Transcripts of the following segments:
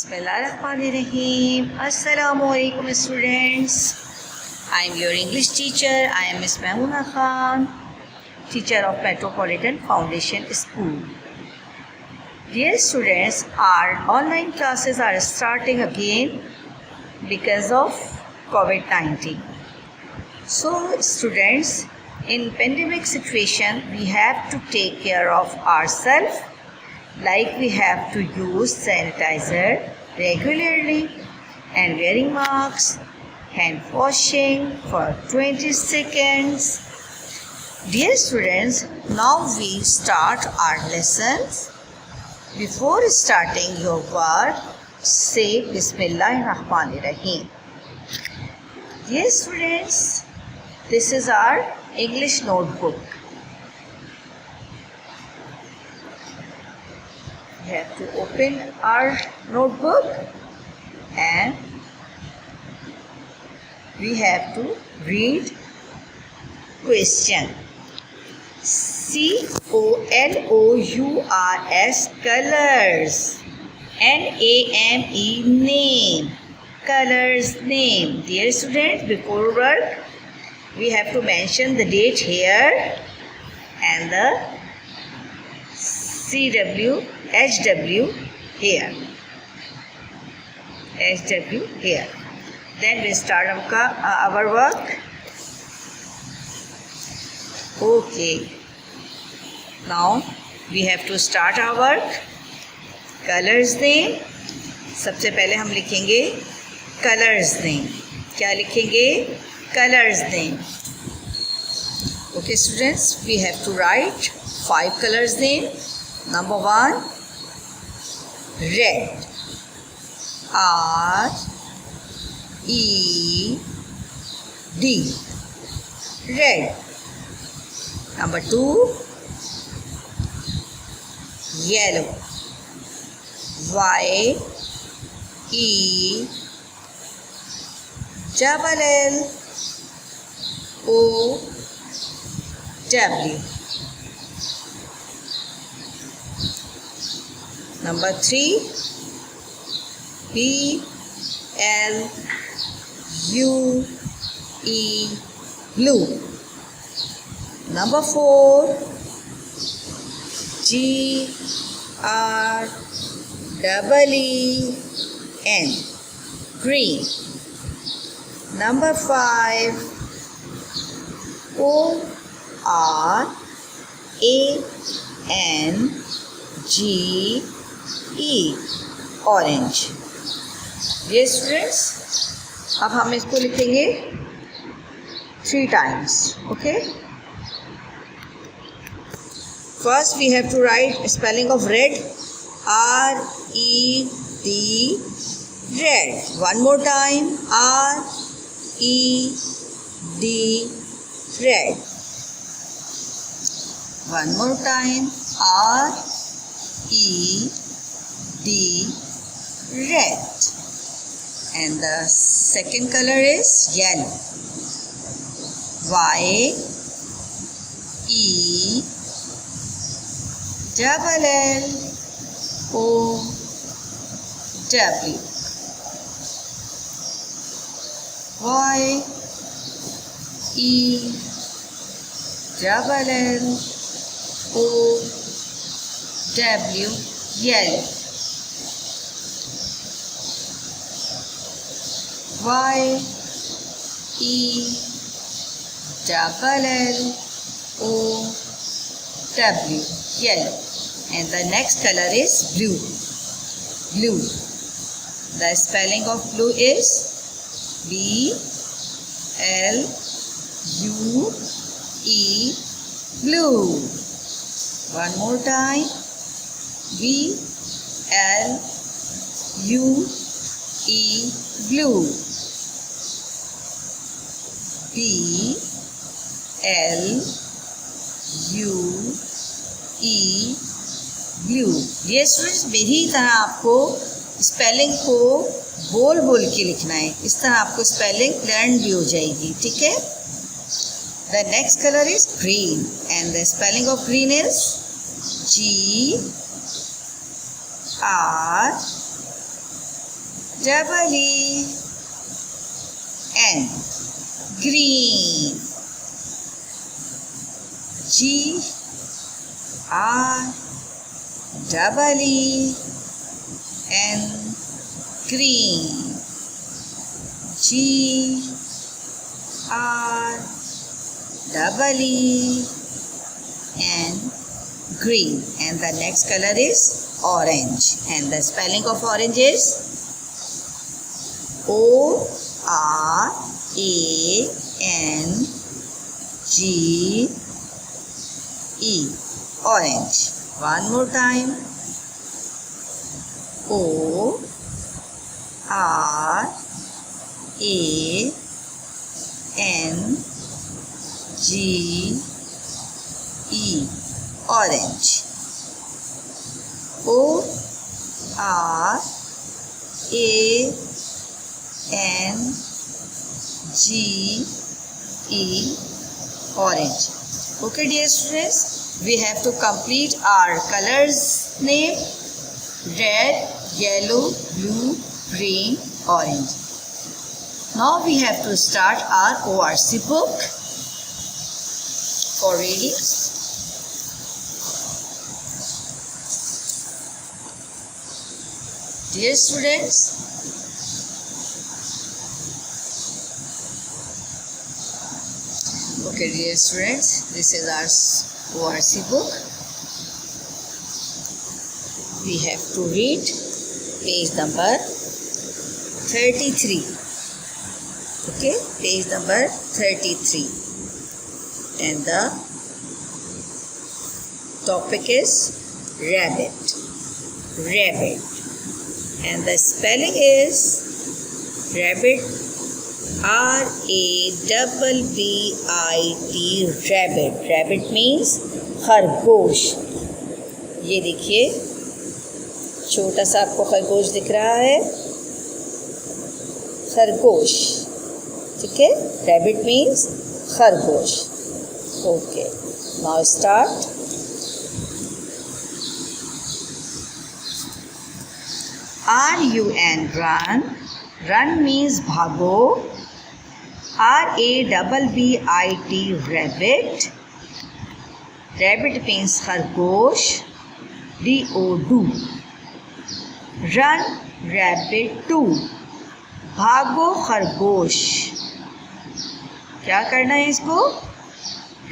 Bismillahirrahmanirrahim. Assalamualaikum students. I am your English teacher. I am Miss Mahuna Khan, teacher of Metropolitan Foundation School. Dear students, our online classes are starting again because of COVID-19. So students, in pandemic situation, we have to take care of ourselves, like we have to use sanitizer regularly and wearing masks, hand washing for 20 seconds. Dear students, now we start our lessons. Before starting your work, say Bismillahirrahmanirrahim. Dear students, this is our English notebook. We have to open our notebook and we have to read question. COLOURS, colors. NAME, name. Colors, name. Dear students, before work we have to mention the date here and the HW here. HW here. Then we start our work. Okay. Now we have to start our work. Colors name. सबसे पहले हम लिखेंगे colors name. क्या लिखेंगे? Colors name. Okay students, we have to write 5 colors name. Number 1, red. RED. Red. Number 2, yellow. YELLOW. Number 3, BLUE, blue. Number 4, GREEN, green. Number 5, ORANGE, orange. Dear students, अब हम इसको लिखेंगे 3 times. Okay. First we have to write spelling of red. RED, red. One more time. RED, red. One more time. RED, red. And the second color is yellow. YELLLOW. YELLLOW, yellow. YELLLOW, yellow. And the next color is blue. Blue. The spelling of blue is BLUE, blue. One more time. BLUE, blue. BLUE, blue. ये students मेरी तरह आपको spelling को बोल बोल के लिखना है. इस तरह आपको स्पेलिंग लर्न भी हो जाएगी. ठीक है. The next color is green and the spelling of green is GREEN. double E N, green. G R double E N, green. G R double E N, green. And the next color is orange. And the spelling of orange is O R A N G E, orange. One more time. O R A N G E, orange. O R A N G E, orange. Okay, dear students, we have to complete our colors name: red, yellow, blue, green, orange. Now we have to start our ORC book for reading. Dear students, okay, dear students, this is our ORC book. We have to read page number 33. Okay, page number 33. And the topic is rabbit. Rabbit. And the spelling is rabbit, R-A-B-B-I-T, rabbit. Rabbit means खरगोश. ये देखिए छोटा सा आपको खरगोश दिख रहा है, खरगोश. ठीक है, rabbit means खरगोश. Okay, now start. R-U-N, run. Run means भागो. R-A-B-B-I-T, rabbit. Rabbit means खरगोश. D-O, do. Run, rabbit, do. भागो खरगोश. क्या करना है इसको?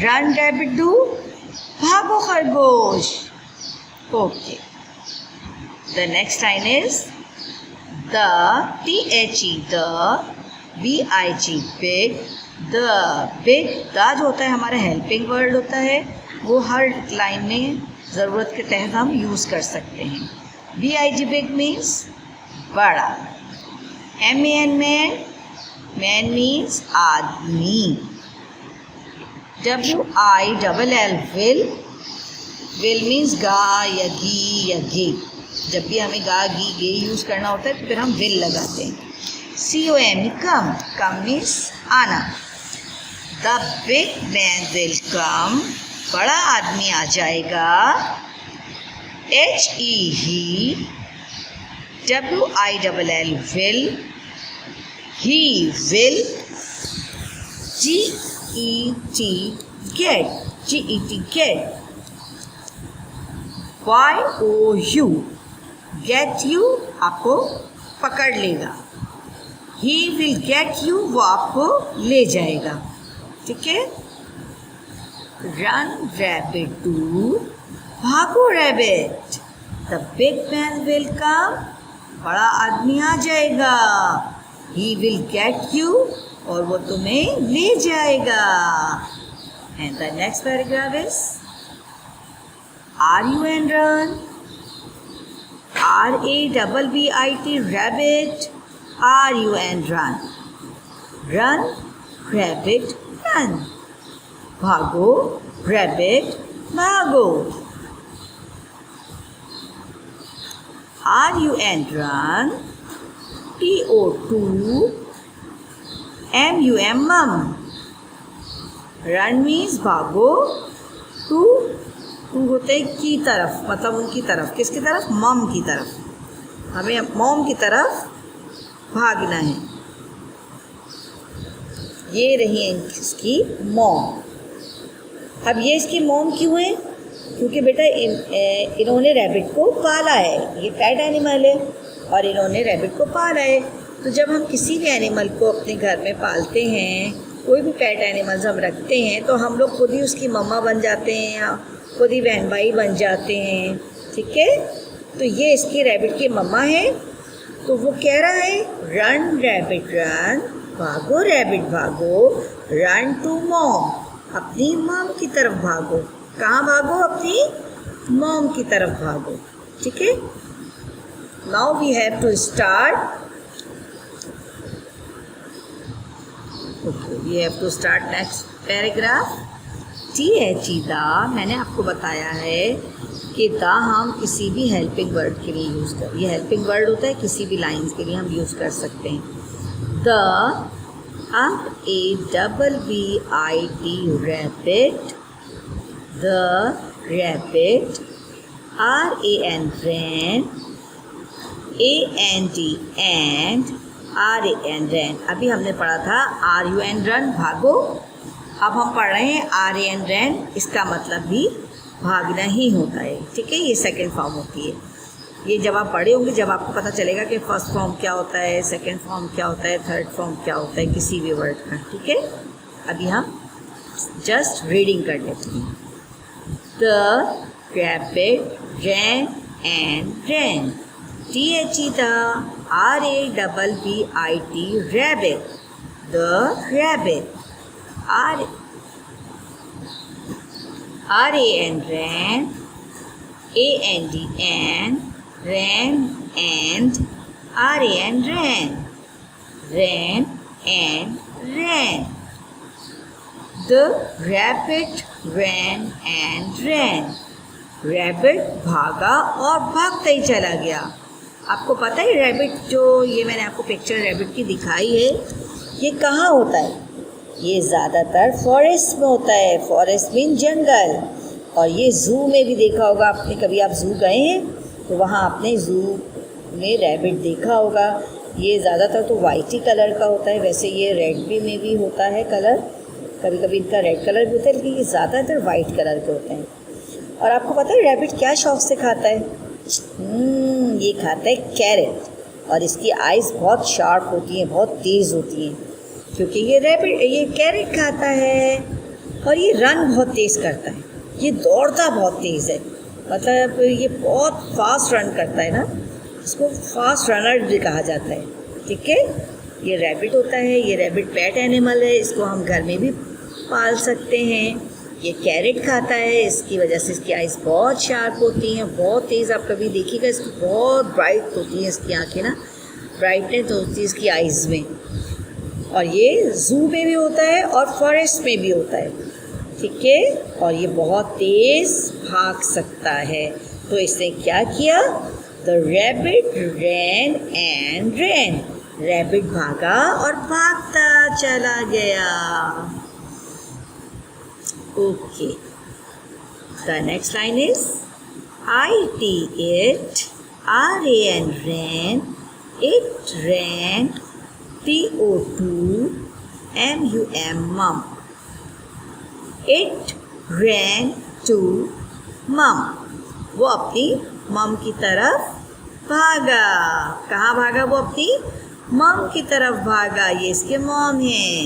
Run, rabbit, do. भागो खरगोश. Okay. The next line is the, T-H-E, the, B-I-G, big. The, big, the जो होता है हमारा हेल्पिंग वर्ड होता है, वो हर लाइन में ज़रूरत के तहत हम यूज़ कर सकते हैं. B-I-G, big means बड़ा. M-A-N, man, man means आदमी. W-I-L-L, will, will means गा या गी या गे. जब भी हमें गा गी गे यूज़ करना होता है तो फिर हम विल लगाते हैं. C-O-M, कम. कम मीन्स आना. द बिग मैन विल कम, बड़ा आदमी आ जाएगा. H-E, he. W-I-L-L, will, he will. G-E-T, get, G-E-T, get. Y-O-U, get you, आपको पकड़ लेगा. He will get you, वो आपको ले जाएगा. ठीक है. Run, rabbit, do. भागो rabbit. The big man will come, बड़ा आदमी आ जाएगा. He will get you, और वो तुम्हें ले जाएगा. And the next paragraph is R-U-N, run. R-A-B-B-I-T, rabbit. R-U-N, run. Run, rabbit, run. भागो rabbit, भागो. R-U-N, run. T-O-2, M-U-M, mum. Run means भागो. टू होते हैं की तरफ, मतलब उनकी तरफ. किसकी तरफ? मम की तरफ. हमें मॉम की तरफ भागना है। ये रही इसकी मॉम। अब ये इसकी मॉम क्यों है? क्योंकि बेटा इन्होंने रैबिट को पाला है, ये पेट एनिमल है और इन्होंने रैबिट को पाला है। तो जब हम किसी भी एनिमल को अपने घर में पालते हैं, कोई भी पेट एनिमल्स हम रखते हैं, तो हम लोग खुद ही उसकी मम्मा बन जाते हैं या खुद ही बहन भाई बन जाते हैं, ठीक है। तो ये इसकी रैबिट की मम्मा है। तो वो कह रहा है रन रैबिट रन, भागो रैबिट भागो, रन टू मॉम, अपनी मॉम की तरफ भागो। कहाँ भागो? अपनी मॉम की तरफ भागो, ठीक है। Now we have to start. Okay, we have to start next paragraph. T है चीता। मैंने आपको बताया है कि द हम किसी भी हेल्पिंग वर्ड के लिए यूज़ कर, ये हेल्पिंग वर्ड होता है, किसी भी लाइन्स के लिए हम यूज़ कर सकते हैं। The RABBIT rabbit, the rabbit, RAN ran, AND and, RAN ran. अभी हमने पढ़ा था RUN रन, भागो। अब हम पढ़ रहे हैं RAN रैन, इसका मतलब भी भागना ही होता है, ठीक है। ये सेकंड फॉर्म होती है। ये जब आप पढ़े होंगे, जब आपको पता चलेगा कि फर्स्ट फॉर्म क्या होता है, सेकंड फॉर्म क्या होता है, थर्ड फॉर्म क्या होता है किसी भी वर्ड का, ठीक है। अभी हम जस्ट रीडिंग कर लेते हैं। The rabbit ran and ran. T है चीता, RABBIT rabbit, the rabbit, RAN ran, AND and, ran and, RAN ran, ran and ran. The rabbit ran and ran. Rabbit भागा और भागता ही चला गया। आपको पता है रैबिट, जो ये मैंने आपको पिक्चर रैबिट की दिखाई है, ये कहाँ होता है? ये ज़्यादातर फॉरेस्ट में होता है। फॉरेस्ट मीन जंगल। और ये ज़ू में भी देखा होगा आपने, कभी आप ज़ू गए हैं तो वहाँ आपने ज़ू में रैबिट देखा होगा। ये ज़्यादातर तो वाइट ही कलर का होता है, वैसे ये रेड भी में भी होता है कलर, कभी कभी इनका रेड कलर भी होता है, लेकिन ये ज़्यादातर वाइट कलर के होते हैं। और आपको पता है रैबिट क्या शौक से खाता है? ये खाता है कैरेट। और इसकी आइज़ बहुत शार्प होती हैं, बहुत तेज़ होती हैं, क्योंकि ये रैबिट ये कैरेट खाता है। और ये रन बहुत तेज़ करता है, ये दौड़ता बहुत तेज़ है, मतलब ये बहुत फास्ट रन करता है ना, इसको फास्ट रनर भी कहा जाता है, ठीक है। ये रैबिट होता है, ये रैबिट पेट एनिमल है, इसको हम घर में भी पाल सकते हैं। ये कैरेट खाता है, इसकी वजह से इसकी आइज़ बहुत शार्प होती हैं, बहुत तेज़। आप कभी देखिएगा, इसकी बहुत ब्राइट होती हैं इसकी आँखें ना, ब्राइटनेस होती है इसकी आइज़ में। और ये ज़ू में भी होता है और फॉरेस्ट में भी होता है, ठीक है। और ये बहुत तेज़ भाग सकता है। तो इसने क्या किया? The rabbit ran and ran. Rabbit भागा और भागता चला गया। Okay. The next line is IT it, RAN ran, it ran, PO2 MUM mum. It ran to mum. वो अपनी मम की तरफ भागा। कहाँ भागा? वो अपनी मम की तरफ भागा। ये इसके मॉम हैं,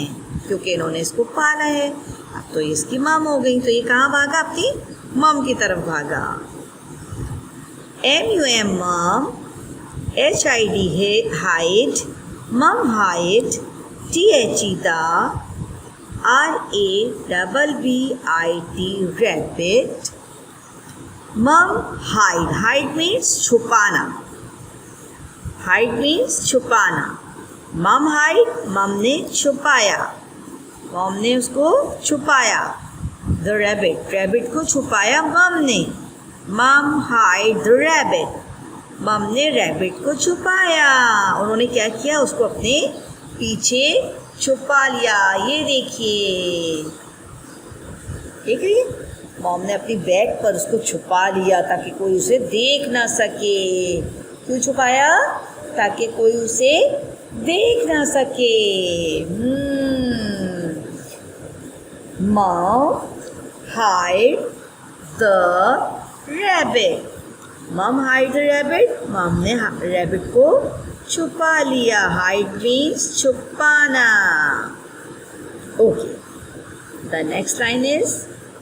क्योंकि इन्होंने इसको पाला है। अब तो इसकी मम हो गई, तो ये कहाँ भागा? अपनी मम की तरफ भागा। MUM मम, HID है हाइड, मम हाइड, T है चीता, RABBIT रैबिट, मम हाइड। हाइड मीन्स छुपाना, हाइड मीन्स छुपाना। मम हाइड, मम ने छुपाया, मम ने उसको छुपाया। द रैबिट, रैबिट को छुपाया मम ने। मम हाइड द रैबिट, मम ने रैबिट को छुपाया। उन्होंने क्या किया? उसको अपने पीछे छुपा लिया। ये देखिए, देख रही है? मॉम ने अपनी बैग पर उसको छुपा लिया ताकि कोई उसे देख ना सके। क्यों छुपाया? ताकि कोई उसे देख ना सके। मम हाइड द रैबिट। मम हाइड द रैबिट, मम ने रैबिट को छुपा लिया। हाइड मीन्स छुपाना। Okay, the next line is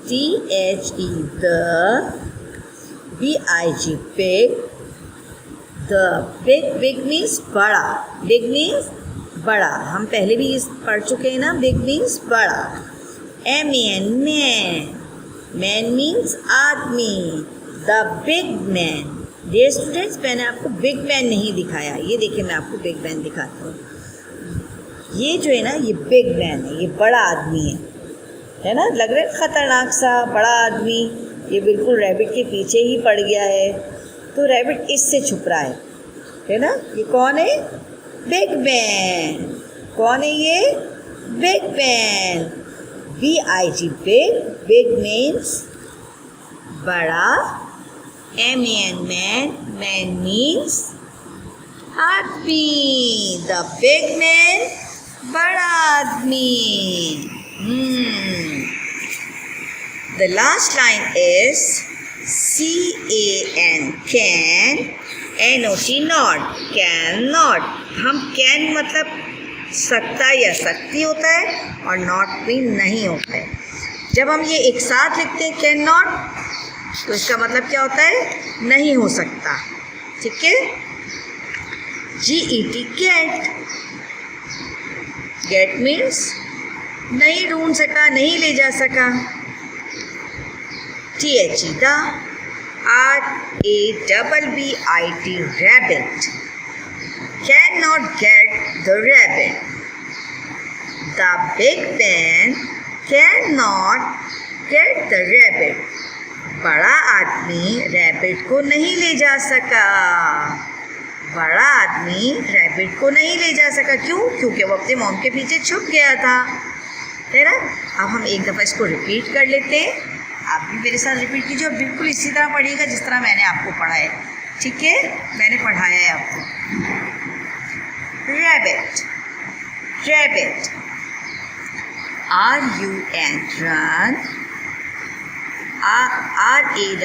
THE the, BIG big, the big means बड़ा। big means बड़ा, हम पहले भी इस पढ़ चुके हैं ना। big means बड़ा। MAN man means आदमी। the big man। Dear students, मैंने आपको बिग मैन नहीं दिखाया, ये देखिए मैं आपको बिग मैन दिखाता हूँ। ये जो है ना, ये बिग मैन है, ये बड़ा आदमी है ना। लग रहा है ख़तरनाक सा बड़ा आदमी। ये बिल्कुल रैबिट के पीछे ही पड़ गया है, तो रैबिट इससे छुप रहा है ना। ये कौन है? Big man. कौन है ये? Big man. BIG big, big means बड़ा। MAN man means आदमी। द बिग मैन, बड़ा आदमी। The last line is can, not, not, cannot। हम can मतलब सकता या सकती होता है, और not भी नहीं होता है। जब हम ये एक साथ लिखते हैं कैन नॉट, तो इसका मतलब क्या होता है? नहीं हो सकता। ठीक है। GET गेट, गेट मीन्स नहीं ढूंढ सका, नहीं ले जा सका। THE the, RABBIT rabbit, can not get the rabbit. The big man can not get the rabbit. बड़ा आदमी रैबिट को नहीं ले जा सका। बड़ा आदमी रैबिट को नहीं ले जा सका। क्यों? क्योंकि वो अपने मॉम के पीछे छुप गया था, है ना। अब हम एक दफ़ा इसको रिपीट कर लेते हैं। आप भी मेरे साथ रिपीट कीजिए और बिल्कुल इसी तरह पढ़िएगा जिस तरह मैंने आपको पढ़ा है। ठीक है, मैंने पढ़ाया है आपको। Rabbit, rabbit, RUN run, RABBIT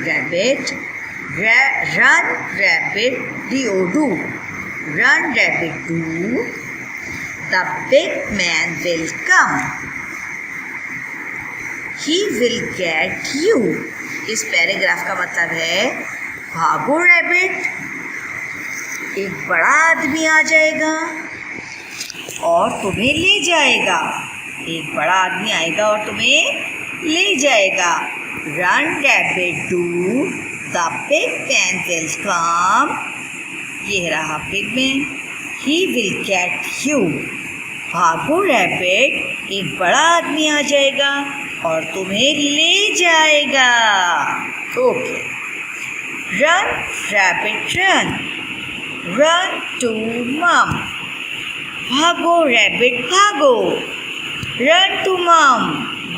rabbit, run rabbit do, run rabbit do, the big man will come, he will get you। इस पैराग्राफ का मतलब है भागो रैबिट, एक बड़ा आदमी आ जाएगा और तुम्हें ले जाएगा। एक बड़ा आदमी आएगा और तुम्हें ले जाएगा। Run rabbit do, the big man will come, ये रहा big man. He will get you, भागो रैबिट, एक बड़ा आदमी आ जाएगा और तुम्हें ले जाएगा। Okay. Run rabbit run, run to mom, भागो रैबिट भागो, रन टू मम,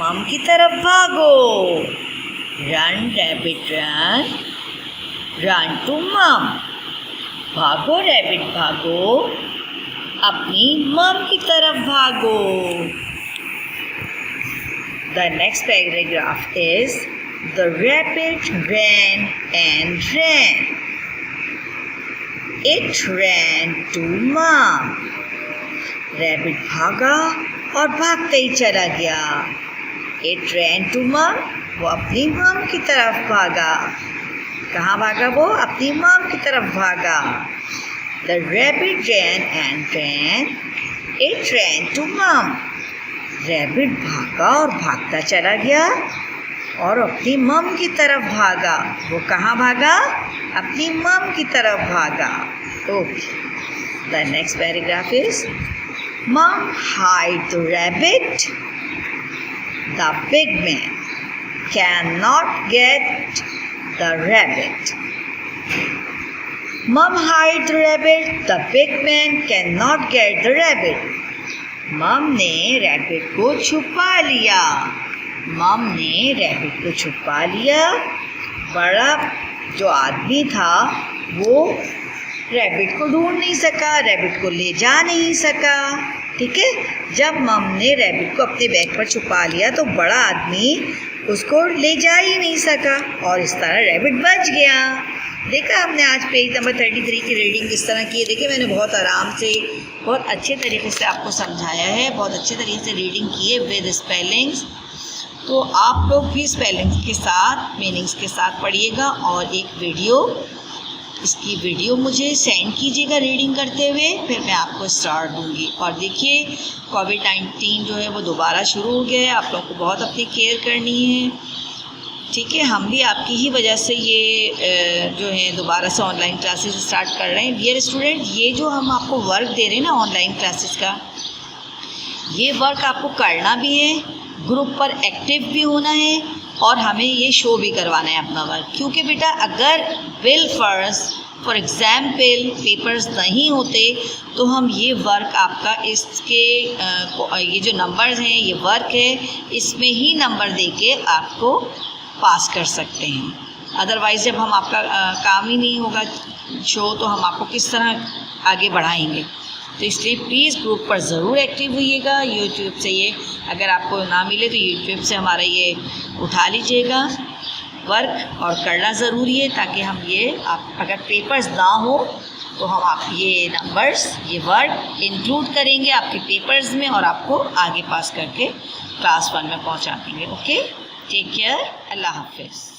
मम की तरफ भागो। Run rabbit run, run to mom, भागो रैबिट भागो, अपनी मम की तरफ भागो। The next paragraph is the rabbit ran and ran, it ran to mom। Rabbit भागा और भागते ही चला गया। It ran to mom, वो अपनी मम की तरफ भागा। कहाँ भागा वो? अपनी मम की तरफ भागा। The rabbit ran and ran, it ran to mom। Rabbit भागा और भागता चला गया और अपनी मम की तरफ भागा। वो कहाँ भागा? अपनी मम की तरफ भागा। Okay. The next paragraph is Mom hide the rabbit, the big man cannot get the rabbit। Mom hide the rabbit, the big man cannot get the rabbit। मम ने रैबिट को छुपा लिया। मम ने रैबिट को छुपा लिया। बड़ा जो आदमी था वो रैबिट को ढूंढ नहीं सका, रैबिट को ले जा नहीं सका। ठीक है, जब मम ने रैबिट को अपने बैग पर छुपा लिया तो बड़ा आदमी उसको ले जा ही नहीं सका और इस तरह रैबिट बच गया। देखा हमने आज पेज नंबर 33 की रीडिंग किस तरह की है। देखिए मैंने बहुत आराम से बहुत अच्छे तरीके से आपको समझाया है, बहुत अच्छे तरीके से रीडिंग की है विद स्पेलिंग्स। तो आप लोग भी स्पेलिंग्स के साथ मीनिंग्स के साथ पढ़िएगा और एक इसकी वीडियो मुझे सेंड कीजिएगा रीडिंग करते हुए, फिर मैं आपको स्टार दूंगी। और देखिए कोविड-19 जो है वो दोबारा शुरू हो गया है, आप लोग को बहुत अपनी केयर करनी है। ठीक है, हम भी आपकी ही वजह से ये जो है दोबारा से ऑनलाइन क्लासेस स्टार्ट कर रहे हैं। डियर स्टूडेंट, ये जो हम आपको वर्क दे रहे हैं ना ऑनलाइन क्लासेस का, ये वर्क आपको करना भी है, ग्रुप पर एक्टिव भी होना है और हमें ये शो भी करवाना है अपना वर्क। क्योंकि बेटा अगर फॉर एग्ज़ाम्पल पेपर्स नहीं होते तो हम ये वर्क आपका इसके ये जो नंबर्स हैं, ये वर्क है, इसमें ही नंबर देके आपको पास कर सकते हैं। अदरवाइज़ जब हम आपका काम ही नहीं होगा शो तो हम आपको किस तरह आगे बढ़ाएंगे। तो इसलिए प्लीज़ ग्रुप पर ज़रूर एक्टिव होइएगा। यूट्यूब से ये अगर आपको ना मिले तो यूट्यूब से हमारा ये उठा लीजिएगा वर्क और करना ज़रूरी है, ताकि हम ये आप अगर पेपर्स ना हो तो हम आप ये नंबर्स ये वर्क इंक्लूड करेंगे आपके पेपर्स में और आपको आगे पास करके क्लास 1 में पहुंचा देंगे। ओके, टेक केयर, अल्लाह हाफिज़।